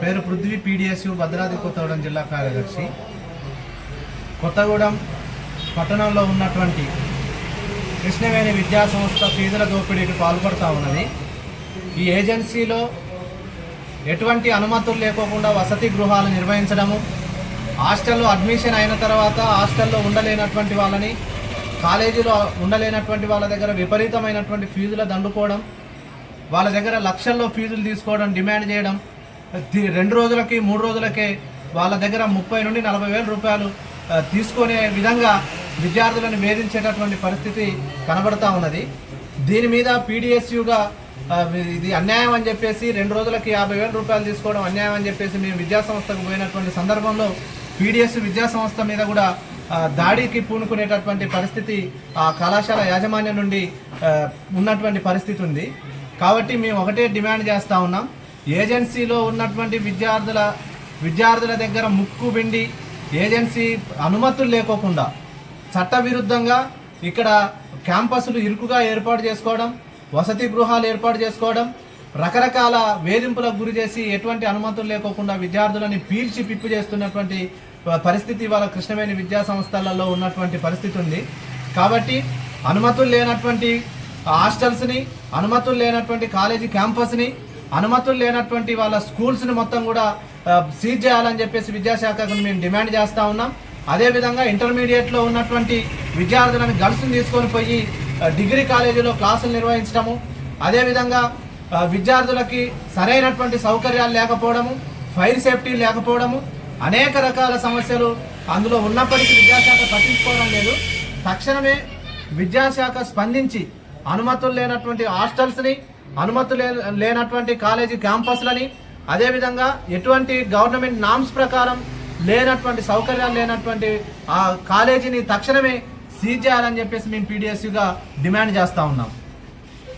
పేరు పృథ్వీ, పీడిఎస్యు భద్రాద్రి కొత్తగూడెం జిల్లా కార్యదర్శి. కొత్తగూడెం పట్టణంలో ఉన్నటువంటి కృష్ణవేణి విద్యా సంస్థ ఫీజుల దోపిడీకి పాల్పడుతూ ఉన్నది. ఈ ఏజెన్సీలో ఎటువంటి అనుమతులు లేకోకుండా వసతి గృహాలు నిర్వహించడము, హాస్టల్లో అడ్మిషన్ అయిన తర్వాత హాస్టల్లో ఉండలేనటువంటి వాళ్ళని, కాలేజీలో ఉండలేనటువంటి వాళ్ళ దగ్గర విపరీతమైనటువంటి ఫీజులు దండుకోవడం, వాళ్ళ దగ్గర లక్షల్లో ఫీజులు తీసుకోవడం, డిమాండ్ చేయడం, 2 రోజులకి 3 రోజులకే వాళ్ళ దగ్గర 30 నుండి 40 వేల రూపాయలు తీసుకునే విధంగా విద్యార్థులను వేధించేటటువంటి పరిస్థితి కనబడతా ఉన్నది. దీని మీద పీడిఎస్యుగా ఇది అన్యాయం అని చెప్పేసి 2 రోజులకి 50 వేల రూపాయలు తీసుకోవడం అన్యాయం అని చెప్పేసి మేము విద్యాసంస్థకు పోయినటువంటి సందర్భంలో పీడిఎస్ విద్యాసంస్థ మీద కూడా దాడికి పూనుకునేటటువంటి పరిస్థితి ఆ కళాశాల యాజమాన్యం నుండి ఉన్నటువంటి పరిస్థితి ఉంది. కాబట్టి మేము ఒకటే డిమాండ్ చేస్తూ ఉన్నాం, ఏజెన్సీలో ఉన్నటువంటి విద్యార్థుల దగ్గర ముక్కు పిండి ఏజెన్సీ అనుమతులు లేకోకుండా చట్టవిరుద్ధంగా ఇక్కడ క్యాంపస్లు ఇరుకుగా ఏర్పాటు చేసుకోవడం, వసతి గృహాలు ఏర్పాటు చేసుకోవడం, రకరకాల వేధింపులకు గురి చేసి ఎటువంటి అనుమతులు లేకోకుండా విద్యార్థులని పీల్చి పిప్పు చేస్తున్నటువంటి పరిస్థితి వాళ్ళ కృష్ణవేణి విద్యా సంస్థలలో ఉన్నటువంటి పరిస్థితి ఉంది. కాబట్టి అనుమతులు లేనటువంటి హాస్టల్స్ని, అనుమతులు లేనటువంటి కాలేజీ క్యాంపస్ని, అనుమతులు లేనటువంటి వాళ్ళ స్కూల్స్ని మొత్తం కూడా సీజ్ చేయాలని చెప్పేసి విద్యాశాఖకు మేము డిమాండ్ చేస్తూ ఉన్నాం. అదేవిధంగా ఇంటర్మీడియట్లో ఉన్నటువంటి విద్యార్థులను గర్ల్స్ని తీసుకొని పోయి డిగ్రీ కాలేజీలో క్లాసులు నిర్వహించడము, అదేవిధంగా విద్యార్థులకి సరైనటువంటి సౌకర్యాలు లేకపోవడము, ఫైర్ సేఫ్టీ లేకపోవడము, అనేక రకాల సమస్యలు అందులో ఉన్నప్పటికీ విద్యాశాఖ పట్టించుకోవడం లేదు. తక్షణమే విద్యాశాఖ స్పందించి అనుమతులు లేనటువంటి హాస్టల్స్ని, అనుమతులు లేనటువంటి కాలేజీ క్యాంపస్లని, అదేవిధంగా ఎటువంటి గవర్నమెంట్ నామ్స్ ప్రకారం లేనటువంటి సౌకర్యాలు లేనటువంటి ఆ కాలేజీని తక్షణమే సీజ్ చేయాలని చెప్పేసి మేము పీడిఎస్యుగా డిమాండ్ చేస్తూ ఉన్నాం.